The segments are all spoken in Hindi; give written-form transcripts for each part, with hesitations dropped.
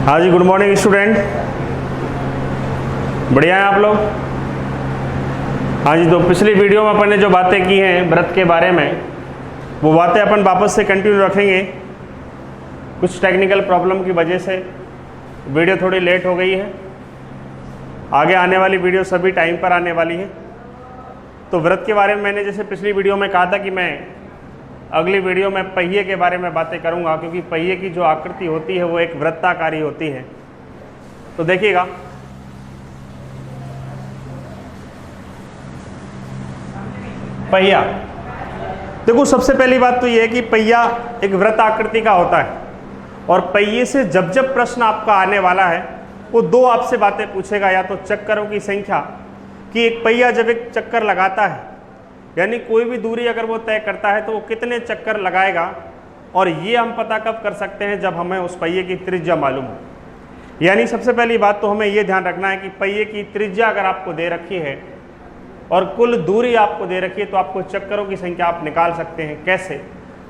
हाँ जी, गुड मॉर्निंग स्टूडेंट। बढ़िया हैं आप लोग? हाँ जी, तो पिछली वीडियो में अपन ने जो बातें की हैं व्रत के बारे में, वो बातें अपन वापस से कंटिन्यू रखेंगे। कुछ टेक्निकल प्रॉब्लम की वजह से वीडियो थोड़ी लेट हो गई है। आगे आने वाली वीडियो सभी टाइम पर आने वाली है। तो व्रत के बारे में मैंने जैसे पिछली वीडियो में कहा था कि मैं अगली वीडियो में पहिए के बारे में बातें करूंगा, क्योंकि पहिए की जो आकृति होती है वो एक वृत्ताकारी होती है। तो देखिएगा, पहिया, देखो सबसे पहली बात तो ये है कि पहिया एक वृत्त आकृति का होता है, और पहिए से जब जब प्रश्न आपका आने वाला है वो दो आपसे बातें पूछेगा, या तो चक्करों की संख्या, कि एक पहिया जब एक चक्कर लगाता है यानी कोई भी दूरी अगर वो तय करता है तो वो कितने चक्कर लगाएगा, और ये हम पता कब कर सकते हैं जब हमें उस पहिए की त्रिज्या मालूम हो। यानी सबसे पहली बात तो हमें ये ध्यान रखना है कि पहिए की त्रिज्या अगर आपको दे रखी है और कुल दूरी आपको दे रखी है तो आपको चक्करों की संख्या आप निकाल सकते हैं। कैसे?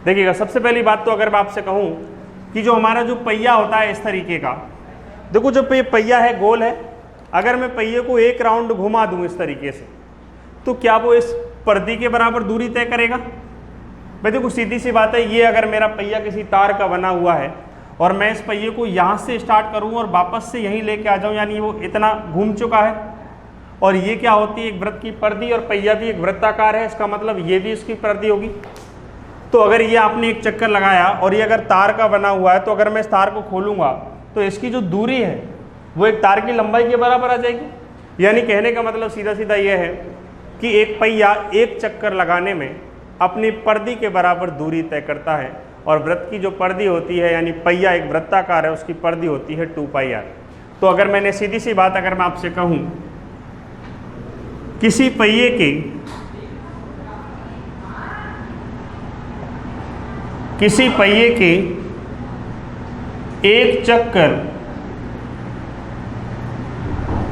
देखिएगा, सबसे पहली बात तो अगर मैं आपसे कहूँ कि जो हमारा जो पहिया होता है इस तरीके का, देखो जब ये पहिया है गोल है, अगर मैं पहिए को एक राउंड घुमा दूँ इस तरीके से, तो क्या वो इस पर्दी के बराबर दूरी तय करेगा? भाई देखो सीधी सी बात है, ये अगर मेरा पहिया किसी तार का बना हुआ है और मैं इस पहिए को यहाँ से स्टार्ट करूँ और वापस से यहीं लेके आ जाऊँ, यानी वो इतना घूम चुका है, और ये क्या होती है, एक वृत्त की पर्दी, और पहिया भी एक वृत्ताकार है, इसका मतलब ये भी इसकी पर्दी होगी। तो अगर ये आपने एक चक्कर लगाया और ये अगर तार का बना हुआ है, तो अगर मैं इस तार को खोलूँगा तो इसकी जो दूरी है वो एक तार की लंबाई के बराबर आ जाएगी। यानी कहने का मतलब सीधा सीधा ये है कि एक पहिया एक चक्कर लगाने में अपनी पर्दी के बराबर दूरी तय करता है, और वृत्त की जो पर्दी होती है, यानी पहिया एक वृत्ताकार है, उसकी पर्दी होती है 2πr। तो अगर मैंने सीधी सी बात अगर मैं आपसे कहूँ, किसी पहिए के एक चक्कर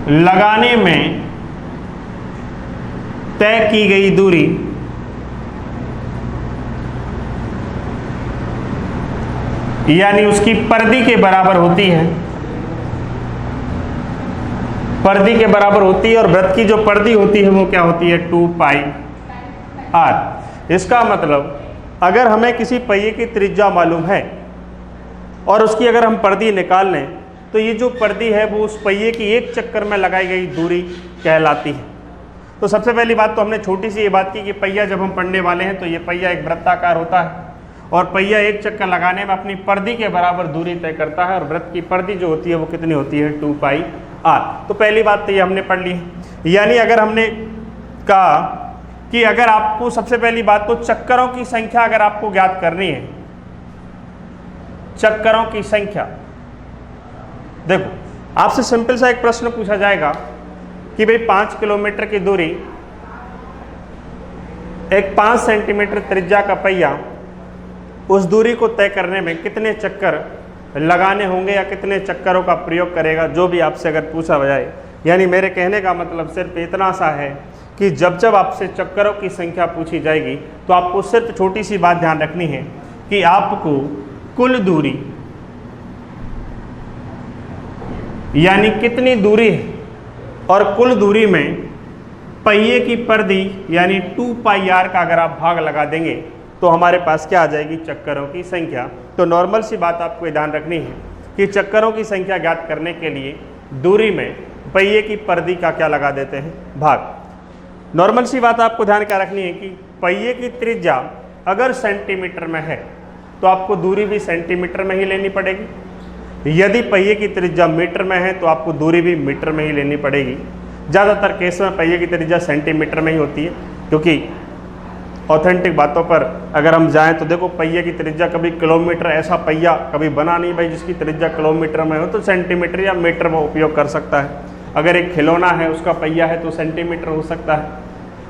लगाने में तय की गई दूरी यानी उसकी पर्दी के बराबर होती है, पर्दी के बराबर होती है, और वृत्त की जो पर्दी होती है वो क्या होती है, 2πr। इसका मतलब अगर हमें किसी पहिए की त्रिज्या मालूम है और उसकी अगर हम पर्दी निकाल लें, तो ये जो पर्दी है वो उस पहिए की एक चक्कर में लगाई गई दूरी कहलाती है। तो सबसे पहली बात तो हमने छोटी सी ये बात की कि पहिया जब हम पढ़ने वाले हैं तो ये पहिया एक वृत्ताकार होता है, और पहिया एक चक्कर लगाने में अपनी पर्दी के बराबर दूरी तय करता है, और वृत्त की पर्दी जो होती है वो कितनी होती है, 2πr। तो पहली बात तो ये हमने पढ़ ली है। यानी अगर हमने कहा कि अगर आपको सबसे पहली बात तो चक्करों की संख्या अगर आपको ज्ञात करनी है, चक्करों की संख्या, देखो आपसे सिंपल सा एक प्रश्न पूछा जाएगा कि भाई 5 किलोमीटर की दूरी, एक 5 सेंटीमीटर त्रिज्या का पहिया, उस दूरी को तय करने में कितने चक्कर लगाने होंगे या कितने चक्करों का प्रयोग करेगा, जो भी आपसे अगर पूछा जाए। यानी मेरे कहने का मतलब सिर्फ इतना सा है कि जब जब आपसे चक्करों की संख्या पूछी जाएगी तो आपको सिर्फ छोटी सी बात ध्यान रखनी है कि आपको कुल दूरी यानी कितनी दूरी है, और कुल दूरी में पहिए की पर्दी यानी 2πr का अगर आप भाग लगा देंगे तो हमारे पास क्या आ जाएगी, चक्करों की संख्या। तो नॉर्मल सी बात आपको ध्यान रखनी है कि चक्करों की संख्या ज्ञात करने के लिए दूरी में पहिए की पर्दी का क्या लगा देते हैं, भाग। नॉर्मल सी बात आपको ध्यान क्या रखनी है कि पहिए की त्रिज्या अगर सेंटीमीटर में है तो आपको दूरी भी सेंटीमीटर में ही लेनी पड़ेगी। यदि पहिए की त्रिज्या मीटर में है तो आपको दूरी भी मीटर में ही लेनी पड़ेगी। ज़्यादातर केस में पहिए की त्रिज्या सेंटीमीटर में ही होती है, क्योंकि ऑथेंटिक बातों पर अगर हम जाएं तो देखो पहिए की त्रिज्या कभी किलोमीटर, ऐसा पहिया कभी बना नहीं भाई जिसकी त्रिज्या किलोमीटर में हो, तो सेंटीमीटर या मीटर में उपयोग कर सकता है। अगर एक खिलौना है उसका पहिया है तो सेंटीमीटर हो सकता है,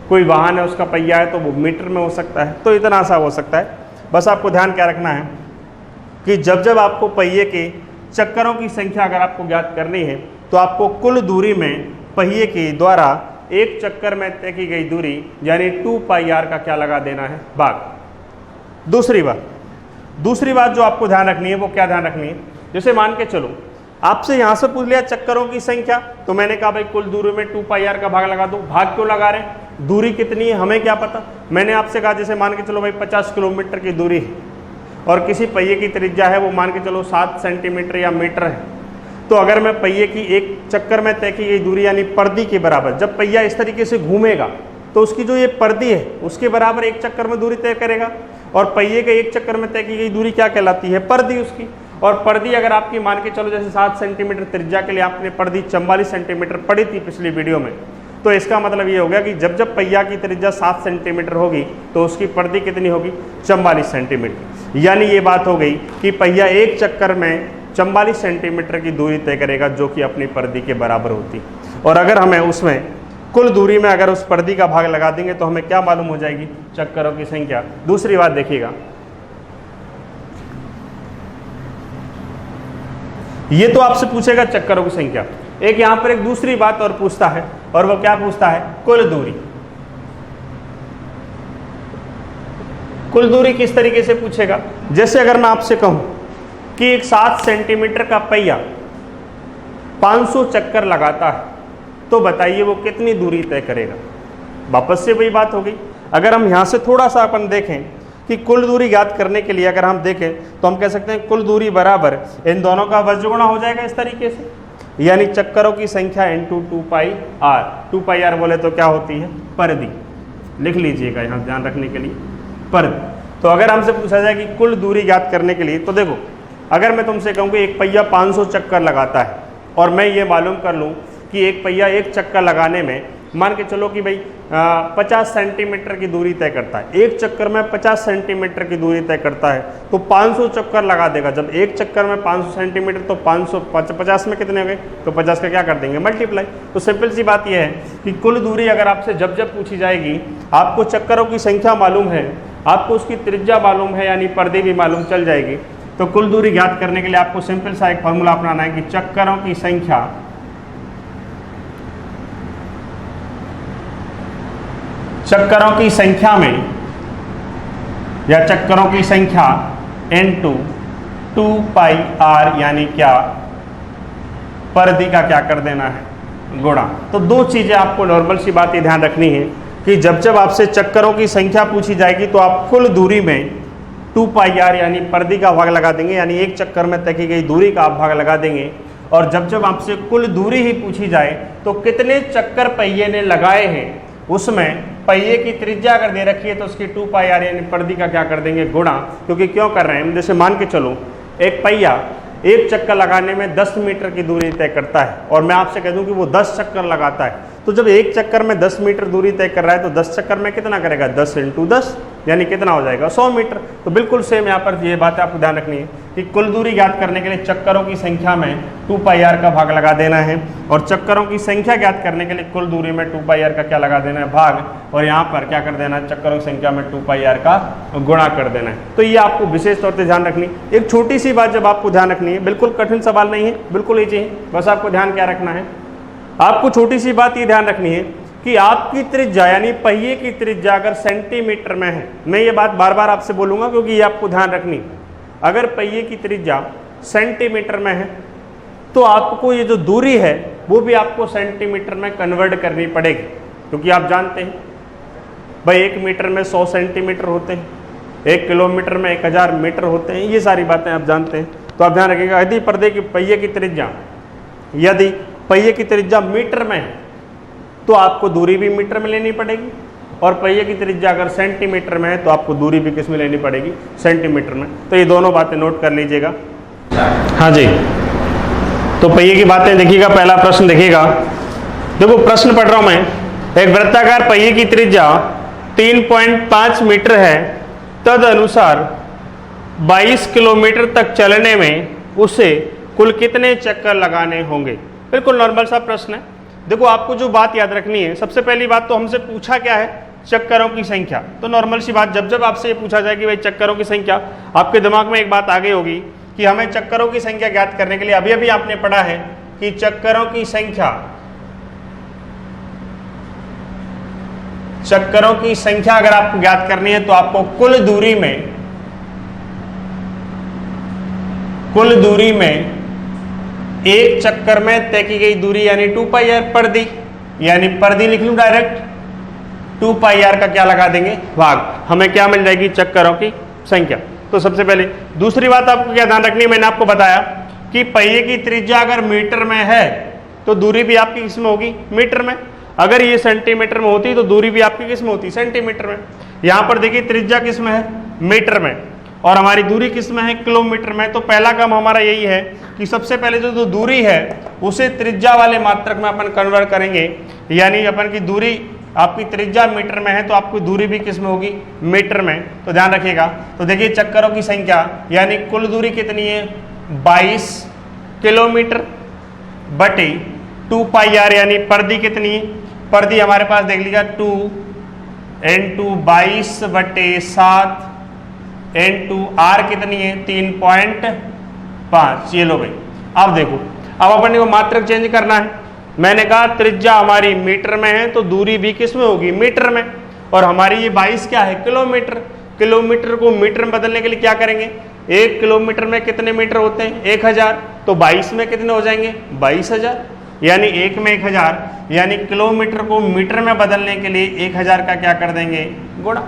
कोई वाहन है उसका पहिया है तो वो मीटर में हो सकता है। तो इतना सा हो सकता है। बस आपको ध्यान क्या रखना है कि जब जब आपको पहिए के चक्करों की संख्या अगर आपको ज्ञात करनी है तो आपको कुल दूरी में पहिए के द्वारा एक चक्कर में तय की गई दूरी यानी 2πr का क्या लगा देना है, भाग। दूसरी बात जो आपको ध्यान रखनी है वो क्या ध्यान रखनी है, जैसे मान के चलो आपसे यहां से पूछ लिया चक्करों की संख्या, तो मैंने कहा भाई कुल दूरी में 2πr का भाग लगा दो। भाग क्यों लगा रहे हैं? दूरी कितनी है हमें क्या पता। मैंने आपसे कहा जैसे मान के चलो भाई 50 किलोमीटर की दूरी है और किसी पहिए की त्रिज्या है वो मान के चलो 7 सेंटीमीटर या मीटर है, तो अगर मैं पहिए की एक चक्कर में तय की गई दूरी यानी पर्दी के बराबर, जब पहिया इस तरीके से घूमेगा तो उसकी जो ये पर्दी है उसके बराबर एक चक्कर में दूरी तय करेगा, और पहिए के एक चक्कर में तय की गई दूरी क्या कहलाती है? पर्दी उसकी। और पर्दी अगर आपकी मान के चलो जैसे 7 सेंटीमीटर त्रिज्या के लिए आपने पर्दी 44 सेंटीमीटर पढ़ी थी पिछली वीडियो में, तो इसका मतलब ये हो गया कि जब जब पहिया की त्रिज्या 7 सेंटीमीटर होगी तो उसकी पर्दी कितनी होगी? 44 सेंटीमीटर। यानी ये बात हो गई कि पहिया एक चक्कर में 44 सेंटीमीटर की दूरी तय करेगा, जो कि अपनी पर्दी के बराबर होती। और अगर हमें उसमें कुल दूरी में अगर उस पर्दी का भाग लगा देंगे तो हमें क्या मालूम हो जाएगी? चक्करों की संख्या। दूसरी बात देखिएगा, ये तो आपसे पूछेगा चक्करों की संख्या। एक यहां पर एक दूसरी बात और पूछता है, और वो क्या पूछता है? कुल दूरी। कुल दूरी किस तरीके से पूछेगा? जैसे अगर मैं आपसे कहूं कि एक 7 सेंटीमीटर का पहिया 500 चक्कर लगाता है, तो बताइए वो कितनी दूरी तय करेगा? वापस से वही बात हो गई। अगर हम यहां से थोड़ा सा अपन देखें कि कुल दूरी ज्ञात करने के लिए अगर हम देखें तो हम कह सकते हैं कुल दूरी बराबर इन दोनों का वज्रगुणा हो जाएगा इस तरीके से, यानी चक्करों की संख्या इंटू 2πr। 2πr बोले तो क्या होती है? पर्दी। लिख लीजिएगा यहाँ ध्यान रखने के लिए, पर्दी। तो अगर हमसे पूछा जाए कि कुल दूरी ज्ञात करने के लिए, तो देखो अगर मैं तुमसे कहूँ कि एक पहिया 500 चक्कर लगाता है और मैं ये मालूम कर लूँ कि एक पहिया एक चक्कर लगाने में मान के चलो कि भाई 50 सेंटीमीटर की दूरी तय करता है, एक चक्कर में 50 सेंटीमीटर की दूरी तय करता है, तो 500 चक्कर लगा देगा। जब एक चक्कर में 500 सेंटीमीटर तो 50 में कितने हो गए? तो 50 का क्या कर देंगे? मल्टीप्लाई। तो सिंपल सी बात यह है कि कुल दूरी अगर आपसे जब जब पूछी जाएगी, आपको चक्करों की संख्या मालूम है, आपको उसकी त्रिज्या मालूम है, यानी पर्दी भी मालूम चल जाएगी, तो कुल दूरी ज्ञात करने के लिए आपको सिंपल सा एक फॉर्मूला अपनाना है कि चक्करों की संख्या में या चक्करों की संख्या इनटू 2πr, यानी क्या? पर्दी का क्या कर देना है? गुणा। तो दो चीजें आपको नॉर्मल सी बात ये ध्यान रखनी है कि जब जब आपसे चक्करों की संख्या पूछी जाएगी तो आप कुल दूरी में 2πr यानी पर्दी का भाग लगा देंगे, यानी एक चक्कर में तय की गई दूरी का आप भाग लगा देंगे। और जब जब आपसे कुल दूरी ही पूछी जाए तो कितने चक्कर पहिए ने लगाए हैं, उसमें पहिए की त्रिज्या अगर दे रखी है तो उसकी 2πr यानी पर्दी का क्या कर देंगे? गुणा। क्योंकि क्यों कर रहे हैं? जैसे मान के चलो एक पहिया एक चक्कर लगाने में 10 मीटर की दूरी तय करता है और मैं आपसे कह दूं कि वो 10 चक्कर लगाता है, तो जब एक चक्कर में 10 मीटर दूरी तय कर रहा है तो 10 चक्कर में कितना करेगा? 10 × 10 यानी कितना हो जाएगा? 100 मीटर। तो बिल्कुल सेम यहाँ पर ये बात आपको ध्यान रखनी है कि कुल दूरी ज्ञात करने के लिए चक्करों की संख्या में 2πr का भाग लगा देना है, और चक्करों की संख्या ज्ञात करने के लिए कुल दूरी में 2πr का क्या लगा देना है? भाग। और यहाँ पर क्या कर देना है? चक्करों की संख्या में 2πr का गुणा कर देना है। तो ये आपको विशेष तौर पर ध्यान रखनी। एक छोटी सी बात जब आपको ध्यान रखनी है, बिल्कुल कठिन सवाल नहीं है, बिल्कुल ईजी है, बस आपको ध्यान क्या रखना है? आपको छोटी सी बात ये ध्यान रखनी है कि आपकी त्रिज्या यानी पहिए की त्रिज्या अगर सेंटीमीटर में है, मैं ये बात बार बार आपसे बोलूंगा क्योंकि ये आपको ध्यान रखनी, अगर पहिए की त्रिज्या सेंटीमीटर में है तो आपको ये जो दूरी है वो भी आपको सेंटीमीटर में कन्वर्ट करनी पड़ेगी, क्योंकि आप जानते हैं भाई 1 मीटर में 100 सेंटीमीटर होते हैं, 1 किलोमीटर में 1000 मीटर होते हैं, ये सारी बातें आप जानते हैं। तो आप ध्यान रखिएगा, यदि पर्दे की पहिए की त्रिज्या मीटर में है तो आपको दूरी भी मीटर में लेनी पड़ेगी, और पहिए की त्रिज्या अगर सेंटीमीटर में है तो आपको दूरी भी किस में लेनी पड़ेगी? सेंटीमीटर में। तो ये दोनों बातें नोट कर लीजिएगा। हाँ जी, तो पहिए की बातें देखिएगा। पहला प्रश्न देखिएगा, देखो प्रश्न पढ़ रहा हूं मैं। एक वृत्ताकार पहिए की त्रिज्या 3.5 मीटर है, तद अनुसार 22 किलोमीटर तक चलने में उसे कुल कितने चक्कर लगाने होंगे? बिल्कुल नॉर्मल सा प्रश्न है। देखो आपको जो बात याद रखनी है, सबसे पहली बात तो हमसे पूछा क्या है? चक्करों की संख्या। तो नॉर्मल सी बात, जब जब आपसे ये पूछा जाए कि भाई चक्करों की संख्या, आपके दिमाग में एक बात आ गई होगी कि हमें चक्करों की संख्या ज्ञात करने के लिए अभी अभी आपने पढ़ा है कि चक्करों की संख्या अगर आपको ज्ञात करनी है तो आपको कुल दूरी में एक चक्कर में तय की गई दूरी यानी 2 पाई आर परिधि, यानी परिधि लिख लूं डायरेक्ट, 2 पाई आर का क्या लगा देंगे भाग, हमें क्या मिल जाएगी चक्करों की संख्या। तो सबसे पहले दूसरी बात आपको क्या ध्यान रखनी है, मैंने आपको बताया कि पहिए की त्रिज्या अगर मीटर में है तो दूरी भी आपकी किस में होगी मीटर में, अगर ये सेंटीमीटर में होती तो दूरी भी आपकी किस में होती सेंटीमीटर में। यहाँ पर देखिए त्रिज्या किस में है मीटर में और हमारी दूरी किस में है किलोमीटर में। तो पहला काम हमारा यही है कि सबसे पहले जो दूरी है उसे त्रिज्या वाले मात्रक में अपन कन्वर्ट करेंगे, यानी अपन की दूरी आपकी त्रिज्या मीटर में है तो आपकी दूरी भी किस में होगी मीटर में। तो ध्यान रखिएगा। तो देखिए चक्करों की संख्या यानी कुल दूरी कितनी है 22 किलोमीटर बटे 2 पाई आर, यानी परिधि कितनी है, परिधि हमारे पास देख लीजिए 2 इंटू 22 बटे 7 इंटू आर कितनी है 3.5। ये लो भाई, अब देखो अब अपन को मात्रक चेंज करना है। मैंने कहा त्रिज्या हमारी मीटर में है तो दूरी भी किस में होगी मीटर में, और हमारी ये 22 क्या है किलोमीटर, किलोमीटर को मीटर में बदलने के लिए क्या करेंगे, 1 किलोमीटर में कितने मीटर होते हैं 1000, तो 22 में कितने हो जाएंगे 22,000, यानी 1 में 1000, यानी किलोमीटर को मीटर में बदलने के लिए 1000 का क्या कर देंगे गुणा।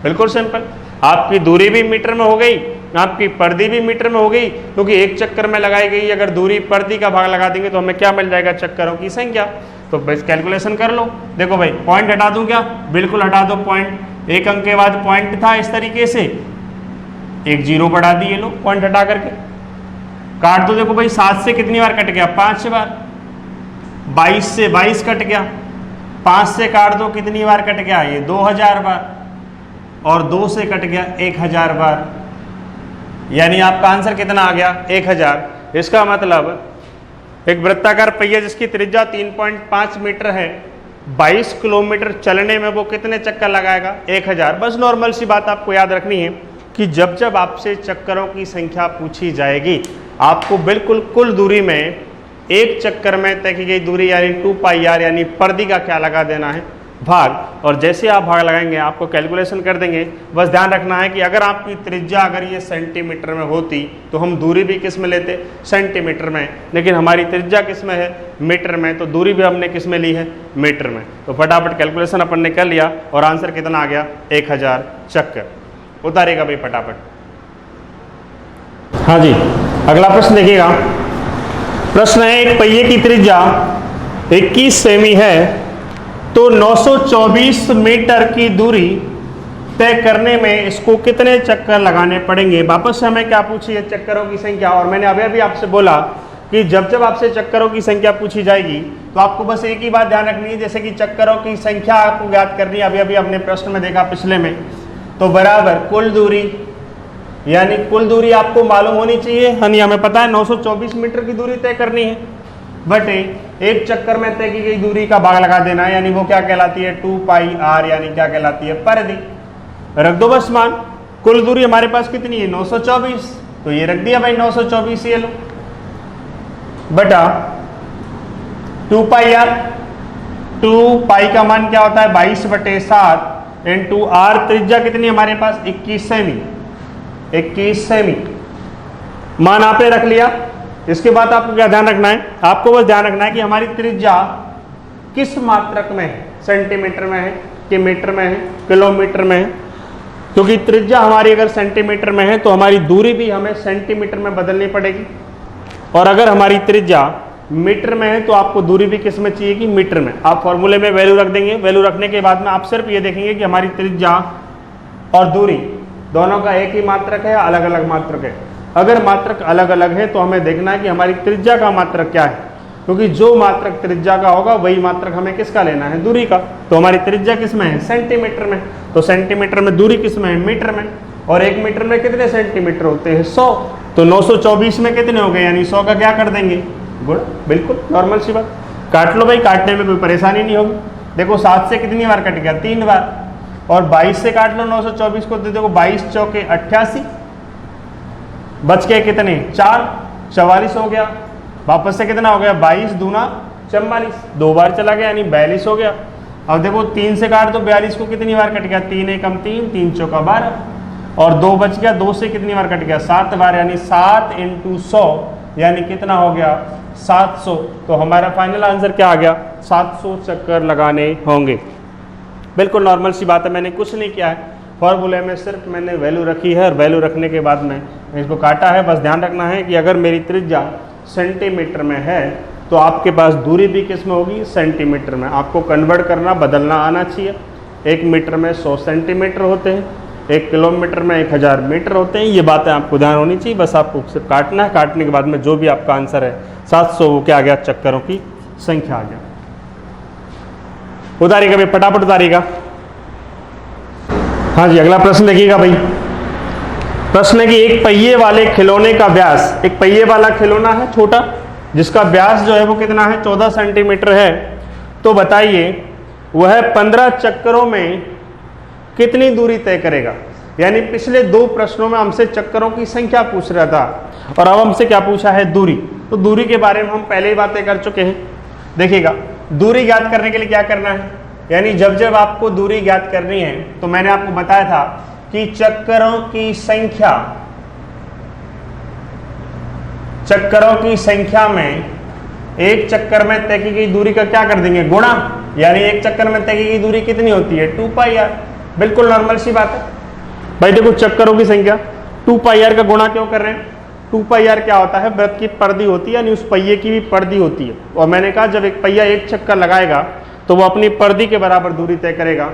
बिल्कुल सिंपल, आपकी दूरी भी मीटर में हो गई, आपकी परिधि भी मीटर में हो गई, क्योंकि एक चक्कर में लगाई गई अगर दूरी परिधि का भाग लगा देंगे तो हमें क्या मिल जाएगा चक्करों की संख्या। तो बस कैलकुलेशन कर लो। देखो भाई पॉइंट हटा दूं क्या, बिल्कुल हटा दो पॉइंट, एक अंक के बाद पॉइंट था इस तरीके से, एक जीरो बढ़ा दिए लो पॉइंट हटा करके, काट दो। देखो भाई 7 से कितनी बार कट गया 5 बार, 22 से 22 कट गया, 5 से काट दो कितनी बार कट गया ये 2000 बार, और 2 से कट गया 1000 बार, यानी आपका आंसर कितना आ गया 1000। इसका मतलब एक वृत्ताकार पहिया जिसकी त्रिज्या 3.5 मीटर है 22 किलोमीटर चलने में वो कितने चक्कर लगाएगा 1000। बस नॉर्मल सी बात आपको याद रखनी है कि जब जब आपसे चक्करों की संख्या पूछी जाएगी आपको बिल्कुल कुल दूरी में एक चक्कर में तय की गई दूरी यानी 2 पाई आर यानी परिधि का क्या लगा देना है भाग, और जैसे आप भाग लगाएंगे आपको कैलकुलेशन कर देंगे। बस ध्यान रखना है कि अगर आपकी त्रिज्या अगर ये सेंटीमीटर में होती तो हम दूरी भी किस में लेते सेंटीमीटर में, लेकिन हमारी त्रिज्या किस में है मीटर में, तो दूरी भी हमने किस में ली है मीटर में। तो फटाफट कैलकुलेशन अपन ने कर लिया और आंसर कितना आ गया 1000 चक्कर। उतारेगा भाई फटाफट। हाँ जी, अगला प्रश्न देखिएगा। प्रश्न है एक पहिए की त्रिज्या 21 सेमी है तो 924 मीटर की दूरी तय करने में इसको कितने चक्कर लगाने पड़ेंगे। वापस से हमें क्या पूछी है चक्करों की संख्या, और मैंने अभी अभी आपसे बोला कि जब जब आपसे चक्करों की संख्या पूछी जाएगी तो आपको बस एक ही बात ध्यान रखनी है, जैसे कि चक्करों की संख्या आपको ज्ञात करनी है, अभी अभी अपने प्रश्न में देखा पिछले में, तो बराबर कुल दूरी, यानी कुल दूरी आपको मालूम होनी चाहिए, यानी हमें पता है 924 मीटर की दूरी तय करनी है, बटे एक चक्कर में तय की गई दूरी का भाग लगा देना है, यानी वो क्या कहलाती है 2 पाई आर, यानी क्या कहलाती है परिधि। रख दो बस मान, कुल दूरी हमारे पास कितनी है 924, तो ये रख दिया भाई 924 ये लो, बटा 2 पाई आर, 2 पाई का मान क्या होता है 22 बटे 7 इंटू आर, त्रिज्या कितनी हमारे पास 21 सेमी, 21 सेमी मान आपने रख लिया। इसके बाद आपको क्या ध्यान रखना है, आपको बस ध्यान रखना है कि हमारी त्रिज्या किस मात्रक में है, सेंटीमीटर में है कि मीटर में है किलोमीटर में है, क्योंकि त्रिज्या हमारी अगर सेंटीमीटर में है तो हमारी दूरी भी हमें सेंटीमीटर में बदलनी पड़ेगी, और अगर हमारी त्रिज्या मीटर में है तो आपको दूरी भी किस में चाहिए कि मीटर में। आप फॉर्मूले में वैल्यू रख देंगे, वैल्यू रखने के बाद में आप सिर्फ ये देखेंगे कि हमारी त्रिज्या और दूरी दोनों का एक ही मात्रक है या अलग अलग मात्रक है। अगर मात्रक अलग अलग है तो हमें देखना है कि हमारी त्रिज्या का मात्रक क्या है, क्योंकि जो मात्रक त्रिज्या का होगा वही मात्रक हमें किसका लेना है दूरी का। तो हमारी त्रिज्या किस में है सेंटीमीटर में, तो सेंटीमीटर में दूरी किस में है मीटर में, और 1 मीटर में कितने सेंटीमीटर होते हैं 100, तो 924 में कितने हो गए, यानी 100 का क्या कर देंगे गुणा। बिल्कुल नॉर्मल सी बात, काट लो भाई, काटने में कोई परेशानी नहीं होगी। देखो 7 से कितनी बार कट गया 3 बार, और 22 से काट लो 924 को, तो देखो 22 चौके 88, बच गए कितने 4, 44 हो गया। वापस से कितना हो गया 22 दूना 44, 2 बार चला गया यानी 42 हो गया। अब देखो 3 से काट दो 42 को, कितनी बार कट गया 3 एकम 3, 3 चौका 12, और 2 बच गया, 2 से कितनी बार कट गया 7 बार, यानी 7 इंटू 100 यानी कितना हो गया 700। तो हमारा फाइनल आंसर क्या आ गया 700 चक्कर लगाने होंगे। बिल्कुल नॉर्मल सी बात है, मैंने कुछ नहीं किया है, फॉर्मूले में सिर्फ मैंने वैल्यू रखी है और वैल्यू रखने के बाद में इसको काटा है। बस ध्यान रखना है कि अगर मेरी त्रिज्या सेंटीमीटर में है तो आपके पास दूरी भी किस में होगी सेंटीमीटर में। आपको कन्वर्ट करना बदलना आना चाहिए। 1 मीटर में 100 सेंटीमीटर होते हैं, 1 किलोमीटर में 1000 मीटर होते हैं। ये बातें आपको ध्यान होनी चाहिए। बस आपको सिर्फ काटना है, काटने के बाद में जो भी आपका आंसर है 700 वो क्या आ गया चक्करों की संख्या आ गया। उतारिएगा भाई, फटाफट उतारिएगा। हाँ जी, अगला प्रश्न देखिएगा भाई। प्रश्न है कि एक पहिए वाले खिलौने का व्यास, एक पहिए वाला खिलौना है छोटा जिसका व्यास जो है वो कितना है 14 सेंटीमीटर है। तो बताइए वह 15 चक्करों में कितनी दूरी तय करेगा। यानी पिछले 2 प्रश्नों में हमसे चक्करों की संख्या पूछ रहा था और अब हमसे क्या पूछा है दूरी। तो दूरी के बारे में हम पहले ही बातें कर चुके हैं। देखिएगा दूरी ज्ञात करने के लिए क्या करना है, यानी जब जब आपको दूरी ज्ञात करनी है तो मैंने आपको बताया था कि चक्करों की संख्या में एक चक्कर में तय की गई दूरी का क्या कर देंगे गुणा। यानी एक चक्कर में तय की गई दूरी कितनी होती है 2πr। बिल्कुल नॉर्मल सी बात है भाई। देखो चक्करों की संख्या 2πr का गुणा क्यों कर रहे हैं। 2πr क्या होता है, वृत्त की परिधि होती है, यानी उस पहिए की भी परिधि होती है। और मैंने कहा जब एक पहिया एक चक्कर लगाएगा तो वो अपनी परिधि के बराबर दूरी तय करेगा।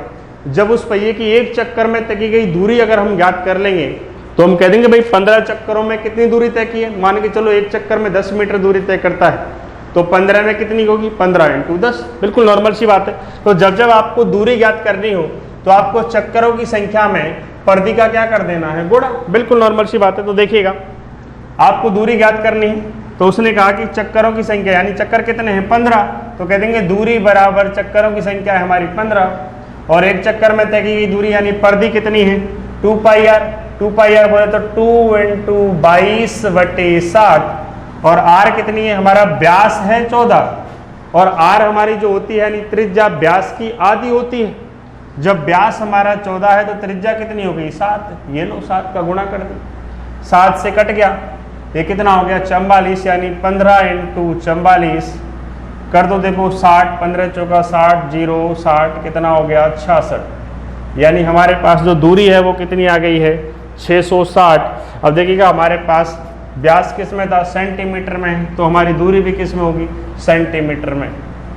जब उस पहिए की एक चक्कर में तय की गई दूरी अगर हम ज्ञात कर लेंगे तो हम कह देंगे भाई 15 चक्करों में कितनी दूरी तय की है। मान के चलो एक चक्कर में 10 मीटर दूरी तय करता है तो 15 में कितनी होगी 15 × 10। बिल्कुल नॉर्मल सी बात है। तो जब जब आपको दूरी ज्ञात करनी हो तो आपको चक्करों की संख्या में परिधि का क्या कर देना है गुणा। बिल्कुल नॉर्मल सी बात है। तो देखिएगा आपको दूरी ज्ञात करनी है तो उसने कहा कि चक्करों की संख्या, यानी चक्कर कितने हैं 15, तो कह देंगे दूरी बराबर चक्करों की संख्या है हमारी 15 और एक चक्कर में तय की गई दूरी यानी परिधि कितनी है 2πr। 2πr बोले तो 2 × 22/60 और r कितनी है हमारा व्यास है 14 और r हमारी जो होती है यानी त्रिज्या व्यास की आधी होती है। जब व्यास हमारा 14 है तो त्रिज्या कितनी हो गई 7। ये लो 7 का गुणा कर दो, 7 से कट गया, ये कितना हो गया 44, यानी 15 × 44 कर दो। देखो 60, 15 चौका 60, 0 60 कितना हो गया 66। यानी हमारे पास जो दूरी है वो कितनी आ गई है 660। अब देखिएगा हमारे पास व्यास किस में था सेंटीमीटर में है तो हमारी दूरी भी किस में होगी सेंटीमीटर में।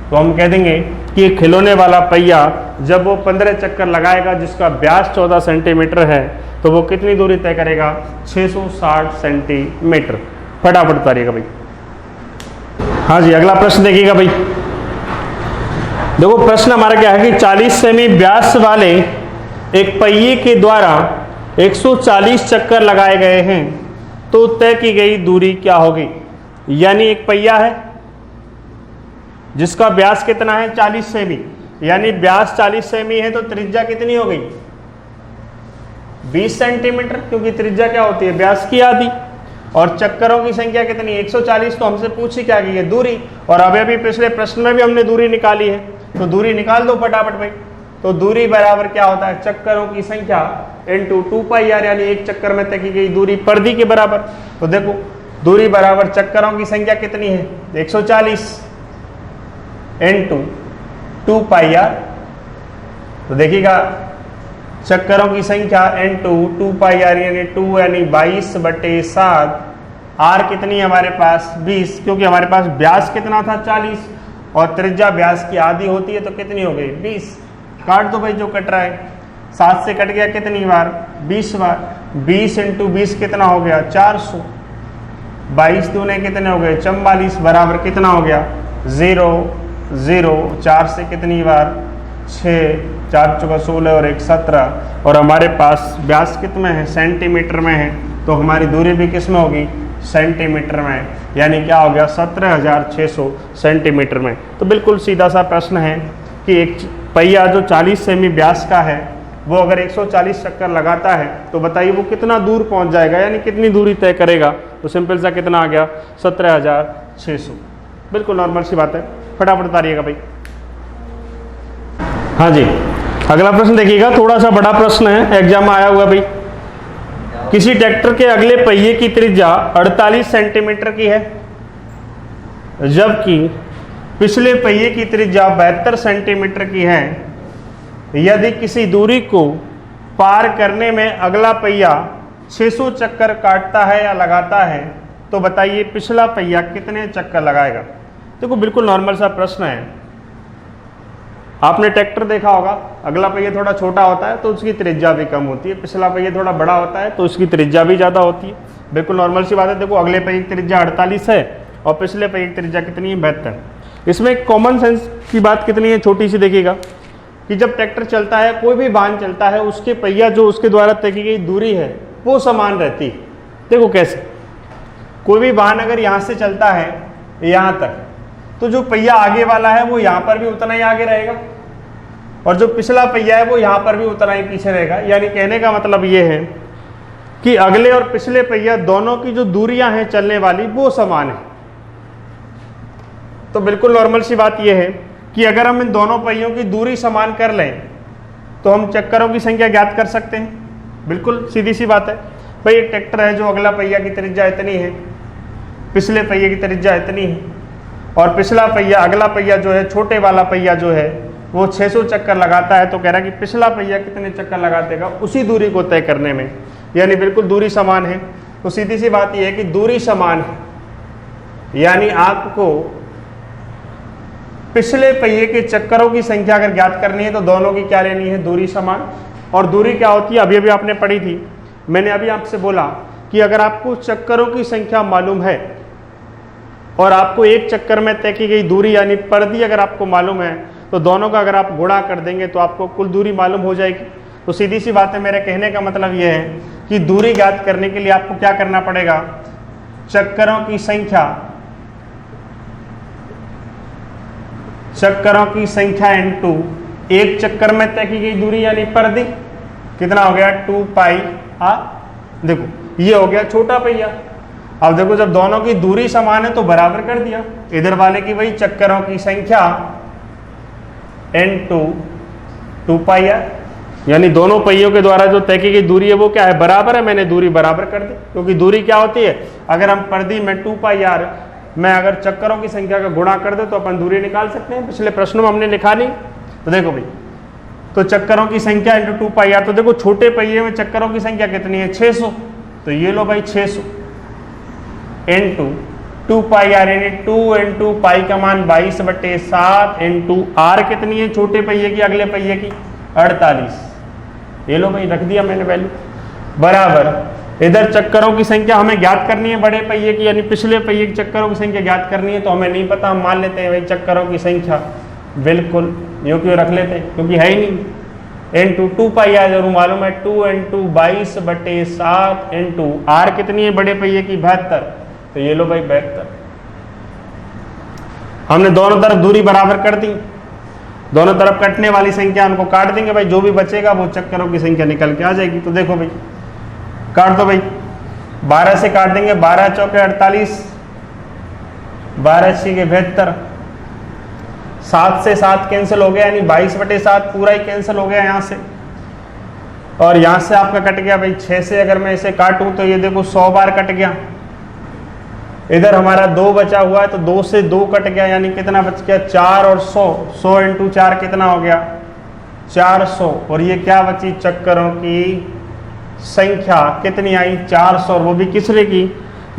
तो हम कह देंगे कि खिलौने वाला पहिया जब वो 15 चक्कर लगाएगा जिसका व्यास 14 सेंटीमीटर है तो वो कितनी दूरी तय करेगा 660 सेंटीमीटर। फटाफट उतारिएगा भाई। हाँ जी, अगला प्रश्न देखिएगा भाई। देखो प्रश्न हमारा क्या है कि 40 सेमी व्यास वाले एक पहिए के द्वारा 140 चक्कर लगाए गए हैं तो तय की गई दूरी क्या होगी। यानी एक पहिया है जिसका व्यास कितना है 40 सेमी, यानी व्यास 40 सेमी है तो त्रिज्या कितनी हो गई 20 सेंटीमीटर, क्योंकि त्रिज्या क्या होती है व्यास की आधी। और चक्करों की संख्या कितनी 140, तो हमसे पूछी क्या गई है दूरी। और अभी पिछले प्रश्न में भी हमने दूरी निकाली है तो दूरी निकाल दो फटाफट भाई। तो दूरी बराबर क्या होता है चक्करों की संख्या × 2πr, यानी एक चक्कर में तय की गई दूरी परिधि के बराबर। तो देखो दूरी बराबर चक्करों की संख्या कितनी है 140 × 2πr। तो देखिएगा चक्करों की संख्या × 2πr यानी 2 यानी 22/7। r कितनी है हमारे पास 20, क्योंकि हमारे पास व्यास कितना था 40 और त्रिज्या व्यास की आधी होती है तो कितनी हो गई 20। काट दो भाई जो कट रहा है, 7 से कट गया कितनी बार 20 बार। 20 × 20 कितना हो गया 400। 22 दूने कितने हो गए 44 बराबर कितना हो गया 0 0। 4 से कितनी बार 6, 4 चौका 16 और 1 17। और हमारे पास व्यास कितने है सेंटीमीटर में है तो हमारी दूरी भी किस में होगी सेंटीमीटर में, यानी क्या हो गया 17,600 सेंटीमीटर में। तो बिल्कुल सीधा सा प्रश्न है कि एक पहिया जो 40 सेमी व्यास का है वो अगर 140 चक्कर लगाता है तो बताइए वो कितना दूर पहुंच जाएगा, यानी कितनी दूरी तय करेगा। तो सिंपल सा कितना आ गया 17,600। बिल्कुल नॉर्मल सी बात है, फटाफट उतारिएगा भाई। हाँ जी, अगला प्रश्न देखिएगा, थोड़ा सा बड़ा प्रश्न है, एग्जाम में आया हुआ भाई किसी ट्रैक्टर के अगले पहिए की त्रिज्या 48 सेंटीमीटर की है, जबकि पिछले पहिए की त्रिज्या 72 सेंटीमीटर की है। यदि किसी दूरी को पार करने में अगला पहिया 600 चक्कर काटता है या लगाता है, तो बताइए पिछला पहिया कितने चक्कर लगाएगा। देखो बिल्कुल नॉर्मल सा प्रश्न है। आपने ट्रैक्टर देखा होगा, अगला पहिया थोड़ा छोटा होता है तो उसकी त्रिज्या भी कम होती है, पिछला पहिया थोड़ा बड़ा होता है तो उसकी त्रिज्या भी ज़्यादा होती है। बिल्कुल नॉर्मल सी बात है। देखो अगले पहिए की त्रिज्या 48 है और पिछले पहिए की त्रिज्या कितनी है, 72। इसमें कॉमन सेंस की बात कितनी है, छोटी सी देखिएगा कि जब ट्रैक्टर चलता है, कोई भी वाहन चलता है, उसके पहिया जो उसके द्वारा तय की गई दूरी है वो समान रहती है। देखो कैसे, कोई भी वाहन अगर यहाँ से चलता है यहाँ तक, तो जो पहिया आगे वाला है वो यहाँ पर भी उतना ही आगे रहेगा और जो पिछला पहिया है वो यहाँ पर भी उतना ही पीछे रहेगा। यानी कहने का मतलब ये है कि अगले और पिछले पहिया दोनों की जो दूरियां हैं चलने वाली वो समान है। तो बिल्कुल नॉर्मल सी बात ये है कि अगर हम इन दोनों पहियों की दूरी समान कर लें तो हम चक्करों की संख्या ज्ञात कर सकते हैं। बिल्कुल सीधी सी बात है। भाई एक ट्रैक्टर है जो अगला पहिया की त्रिज्या इतनी है, पिछले पहिए की त्रिज्या इतनी है और पिछला पहिया, अगला पहिया जो है, छोटे वाला पहिया जो है वो 600 चक्कर लगाता है, तो कह रहा है कि पिछला पहिया कितने चक्कर लगा देगा उसी दूरी को तय करने में। यानी बिल्कुल दूरी समान है। तो सीधी सी बात यह है कि दूरी समान है, यानी आपको पिछले पहिए के चक्करों की संख्या अगर ज्ञात करनी है तो दोनों की क्या लेनी है, दूरी समान। और दूरी क्या होती है, अभी अभी आपने पढ़ी थी, मैंने अभी आपसे बोला कि अगर आपको चक्करों की संख्या मालूम है और आपको एक चक्कर में तय की गई दूरी यानी परिधि अगर आपको मालूम है, तो दोनों का अगर आप गुणा कर देंगे तो आपको कुल दूरी मालूम हो जाएगी। तो सीधी सी बात है, मेरे कहने का मतलब यह है कि दूरी ज्ञात करने के लिए आपको क्या करना पड़ेगा, चक्करों की संख्या इनटू एक चक्कर में तय की गई दूरी यानी परिधि, कितना हो गया 2 पाई r। देखो ये हो गया छोटा पहिया। अब देखो जब दोनों की दूरी समान है तो बराबर कर दिया, इधर वाले की वही चक्करों की संख्या इनटू 2 पाई r, यानी दोनों पहियों के द्वारा जो तय की गई दूरी है वो क्या है, बराबर है। मैंने दूरी बराबर कर दी, क्योंकि दूरी क्या होती है, अगर हम परिधि में 2 पाई r में अगर चक्करों की संख्या का गुणा कर दे तो अपन दूरी निकाल सकते हैं। पिछले प्रश्नों में हमने लिखा नहीं। तो देखो भाई, तो चक्करों की संख्या इंटू 2 पाई r, तो देखो छोटे पहिए में चक्करों की संख्या कितनी है, 600। तो ये लो भाई 600 इंटू 2 पाई r, यानी 2 इंटू पाई का मान 22/7 इंटू r कितनी है छोटे पहिए की, अगले पहिए की 48। ये लो भाई रख दिया मैंने वैल्यू, बराबर इधर चक्करों की संख्या हमें ज्ञात करनी है बड़े पहिए की, यानी पिछले पहिए की चक्करों की संख्या ज्ञात करनी है। तो हमें नहीं पता, हम मान लेते हैं भाई चक्करों की संख्या बिल्कुल यूं क्यों रख लेते हैं, क्योंकि है ही नहीं। इंटू 2 पाई r जरूर मालूम है, 2 इंटू 22/7 इंटू r कितनी है बड़े पहिए की, 72। तो ये लो भाई 72। हमने दोनों तरफ दूरी बराबर कर दी, दोनों तरफ कटने वाली संख्या उनको काट देंगे भाई, जो भी बचेगा वो चक्करों की संख्या निकल के आ जाएगी। तो देखो भाई काट दो भाई, 12 से काट देंगे, 12 चौके 48, 12 छीके 72, 7 से 7 कैंसिल हो गया, यानी 22/7 पूरा ही कैंसिल हो गया यहाँ से। और यहाँ से आपका कट गया भाई 6 से अगर मैं इसे काटूं तो ये देखो 100 बार कट गया। इधर हमारा 2 बचा हुआ है तो 2 से 2 कट गया, यानी कितना बच गया, 4 और 100। 100 इंटू 4 कितना हो गया, 400। और ये क्या बची, चक्करों की संख्या कितनी आई, 400, और वो भी किसरे की,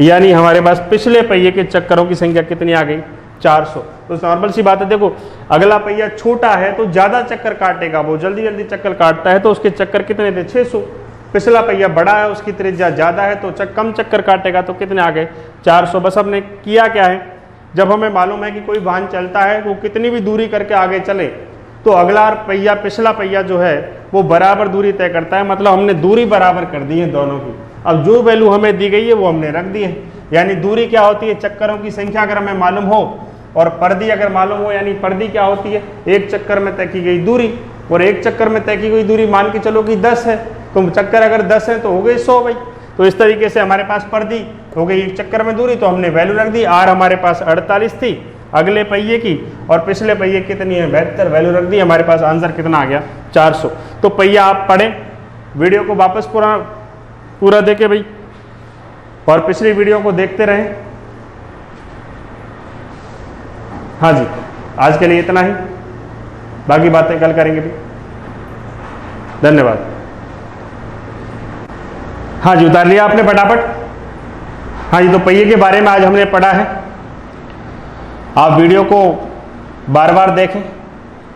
यानी हमारे पास पिछले पहिए के चक्करों की संख्या कितनी आ गई, 400। तो नॉर्मल सी बात है। देखो अगला पहिया छोटा है तो ज्यादा चक्कर काटेगा, वो जल्दी जल्दी चक्कर काटता है तो उसके चक्कर कितने थे, 600। पिछला पहिया बड़ा है, उसकी त्रिज्या ज्यादा है तो कम चक्कर काटेगा, तो कितने आ गए, 400। बस हमने किया क्या है, जब हमें मालूम है कि कोई वाहन चलता है वो कितनी भी दूरी करके आगे चले तो अगला पहिया पिछला पहिया जो है वो बराबर दूरी तय करता है। मतलब हमने दूरी बराबर कर दी है दोनों की। अब जो वैल्यू हमें दी गई है वो हमने रख दी है। यानी दूरी क्या होती है, चक्करों की संख्या अगर हमें मालूम हो और परिधि अगर मालूम हो, यानी परिधि क्या होती है, एक चक्कर में तय की गई दूरी। और एक चक्कर में तय की गई दूरी मान के चलो कि 10 है, तो चक्कर अगर 10 है तो हो गई 100 भाई। तो इस तरीके से हमारे पास परिधि हो गई एक चक्कर में दूरी, तो हमने वैल्यू रख दी। r हमारे पास 48 थी अगले पहिए की और पिछले पहिए कितनी है, 72, वैल्यू रख दी। हमारे पास आंसर कितना आ गया, 400। तो पहिया आप पढ़ें, वीडियो को वापस पूरा पूरा देखें भाई, और पिछली वीडियो को देखते रहें। हाँ जी, आज के लिए इतना ही, बाकी बातें कल करेंगे भी। धन्यवाद। हाँ जी, उतार लिया आपने फटाफट। हाँ जी, तो पहिए के बारे में आज हमने पढ़ा है। आप वीडियो को बार बार देखें,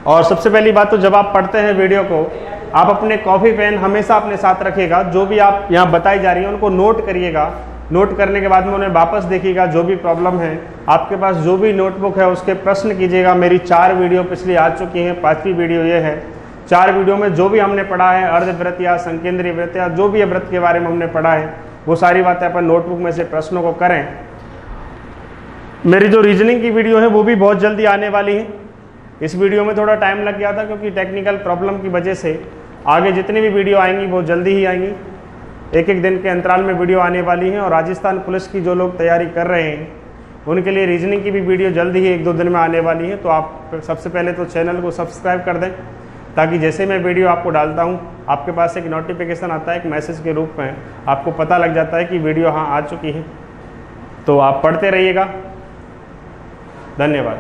और सबसे पहली बात तो जब आप पढ़ते हैं वीडियो को, आप अपने कॉपी पेन हमेशा अपने साथ रखिएगा। जो भी आप यहाँ बताई जा रही है उनको नोट करिएगा। नोट करने के बाद में उन्हें वापस देखिएगा। जो भी प्रॉब्लम है आपके पास, जो भी नोटबुक है उसके प्रश्न कीजिएगा। मेरी 4 वीडियो पिछली आ चुकी हैं, 5वीं वीडियो ये है। 4 वीडियो में जो भी हमने पढ़ा है, अर्धव्रत या संकेंद्रीय व्रत या जो भी व्रत के बारे में हमने पढ़ा है, वो सारी बातें अपन नोटबुक में से प्रश्नों को करें। मेरी जो रीजनिंग की वीडियो है वो भी बहुत जल्दी आने वाली है। इस वीडियो में थोड़ा टाइम लग गया था क्योंकि टेक्निकल प्रॉब्लम की वजह से। आगे जितनी भी वीडियो आएंगी वो जल्दी ही आएंगी। एक दिन के अंतराल में वीडियो आने वाली है। और राजस्थान पुलिस की जो लोग तैयारी कर रहे हैं उनके लिए रीजनिंग की भी वीडियो जल्दी ही 1-2 दिन में आने वाली है। तो आप सबसे पहले तो चैनल को सब्सक्राइब कर दें, ताकि जैसे मैं वीडियो आपको डालता हूँ आपके पास एक नोटिफिकेशन आता है, एक मैसेज के रूप में आपको पता लग जाता है कि वीडियो हाँ आ चुकी है। तो आप पढ़ते रहिएगा। धन्यवाद।